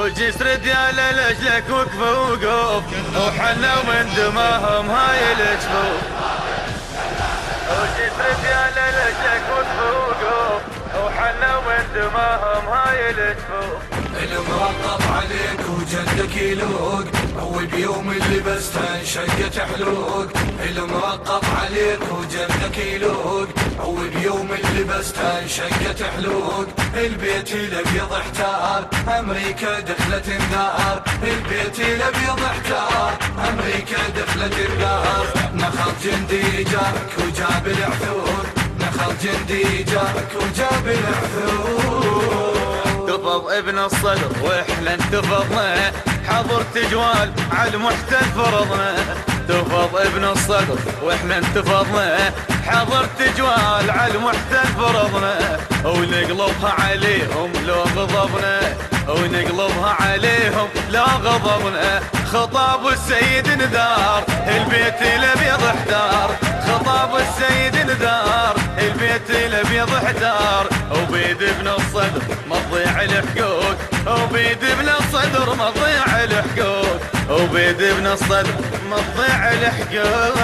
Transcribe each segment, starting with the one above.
وجسر ديال لجلك وقفوا وقوف وحنوا من دماهم هاي الجفوف. وجسر ديال لجلك وقفوا وقوف وحنوا من دماهم هاي الجفوف. المرقب عليك وجدك يلوق اول بيوم اللي بس تنشقت حلوق. المرقب عليك وجدك يلوق اول بيوم اللي بس تنشقت حلوق. البيت الابيض احتار امريكا دخلت النار. البيت الابيض احتار امريكا دخلت النار. نخل جندي جارك وجاب العثور. نخل جندي جارك وجاب العثور. تفض ابن الصدر واحنا انتفضنا حضر تجوال على المحتل فرضنا. تفض ابن الصدر واحنا انتفضنا حضر تجوال على المحتل فرضنا. ونقلبها عليهم لو غضبنا ونقلبها عليهم لا غضبنا. خطاب السيد ندار البيت الابيض احتار. خطاب السيد ندار البيت الابيض احتار. وبيد ابن الصدر ما تضيع الحقوق. وبيد ابن الصدر ما تضيع الحقوق. وبيد ابن الصدر ما تضيع الحقوق.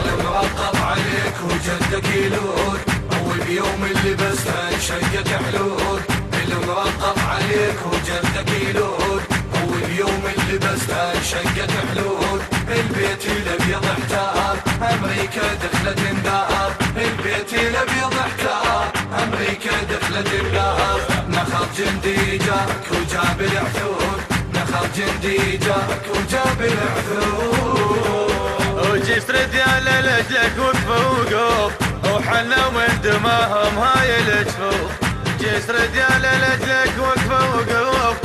المرقب عليك وجدك يلوق اول بيوم اللي بس تنشقت حلوق. المرقب عليك وجدك يلوق اول يوم اللي بس تنشقت حلوق. البيت الابيض احتار امريكا دخلت النار. البيت الابيض احتار امريكا دخلت النار. نخل جندي جارك وجاب العثور. نخل جندي جارك وجاب العثور. وجسر ديال لجلك وقفوا وقوف وحنوا من دماهم هاي الجفوف. جسر ديال لجلك وقفوا وقوف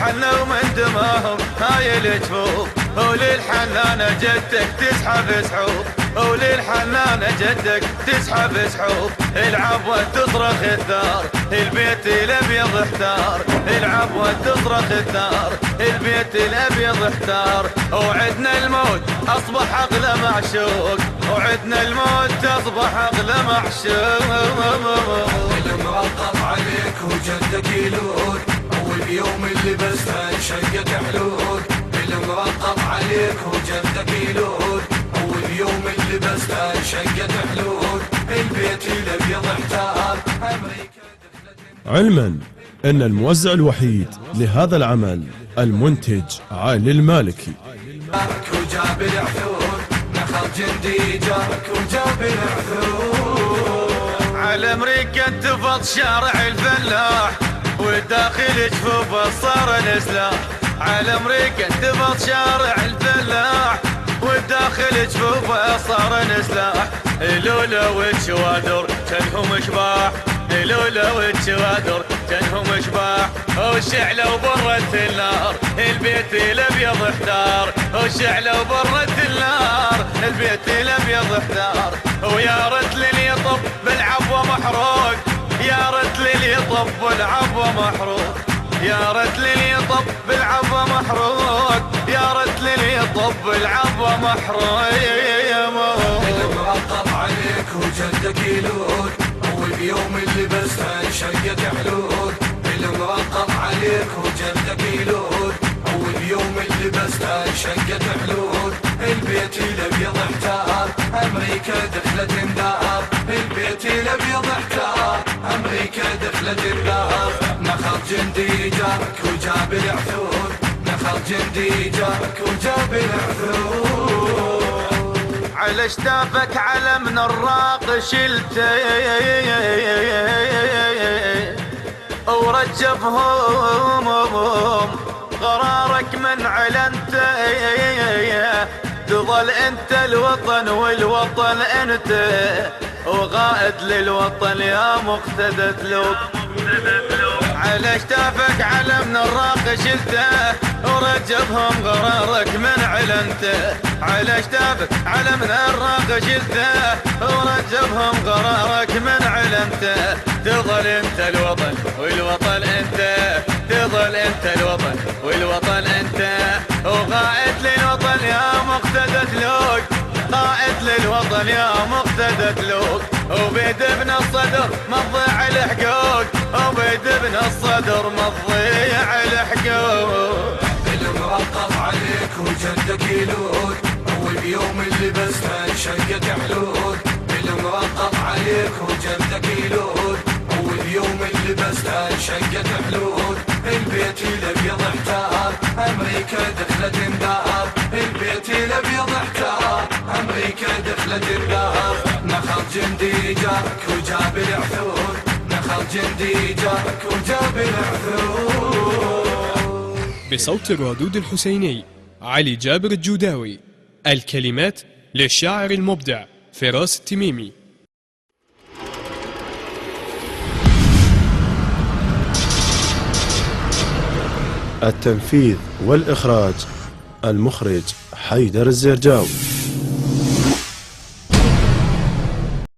حنوا من دماهم هاي الجفوف. وللحنانة جدك تسحب سحوف. وللحنانة جدك تسحب سحوف. العبوة تصرخ الثار البيت الابيض احتار. العبوة تصرخ الثار البيت الابيض احتار. وعدنا الموت اصبح اغلى معشوق. وعدنا الموت اصبح اغلى معشوق. المرقب عليك وجدك يلوق اول يوم اللي بس تنشقت حلوق. المرقب عليك وجدك يلوق اول يوم اللي بس تنشقت حلوق. البيت الابيض احتار امريكا دخلت. علما ان الموزع الوحيد لهذا العمل المنتج علي المالكي. جارك وجاب العثور. نخل جندي جارك وجاب العثور. على امريكا انتفض شارع الفلاح وداخل جفوفه صار السلاح. على امريكا انتفض شارع الفلاح وداخل جفوفه صار السلاح. لولا والشوادر كانهم اشباح. لولا والشوادر كانهم اشباح. وشعلوا برة النار البيت الابيض احتار. وشعلوا برة النار البيت الابيض احتار. ويا ريت للي يطب بالعبوة محروق. يا ريت للي يطب بالعبوة محروق. يا ريت للي يطب بالعبوة محروق. يا ريت للي يطب بالعبوة محروق. المرقب عليك وجدك يلوق اول يوم اللي بس تنشقت حلوق. المرقب عليك وجدك يلوق اول يوم اللي بس تنشقت حلوق. البيت الابيض احتار امريكا دخلت النار. البيت الابيض احتار امريكا دخلت النار. نخل جندي جارك وجاب العثور. نخل جندي جارك وجاب العثور. على اشتافك علم من الراق شلته ورجفهم قرارك من علنته. تظل انت الوطن والوطن انت. وغائد للوطن يا مقتدى ثلوب. على اشتافك علم من الراق شلته ورجفهم قرارك من علنته. على اشتافك علم من الراق شلته ورجفهم قرارك من علنته. تظل انت الوطن والوطن انت. تظل انت الوطن والوطن انت. وقائد للوطن يا مقتدى ثلوق. قائد للوطن يا مقتدى ثلوق. وبيد ابن الصدر ما تضيع الحقوق. وبيد ابن الصدر مضيع الحقوق. المرقب عليك وجدك يلوك، واليوم اللي بس انشقت حلول. المرقب عليك وجدك يلوك، واليوم اللي بس انشقت حلول. البيت الابيض احتار، امريكا دخلت اندار. البيت الابيض احتار، امريكا دخلت اندار. نخل جندي جارك وجاب العثور، نخل جندي جارك وجاب العثور. بصوت الرادود الحسيني علي جابر الجوداوي. الكلمات للشاعر المبدع فراس التميمي. التنفيذ والإخراج المخرج حيدر الزرجاوي.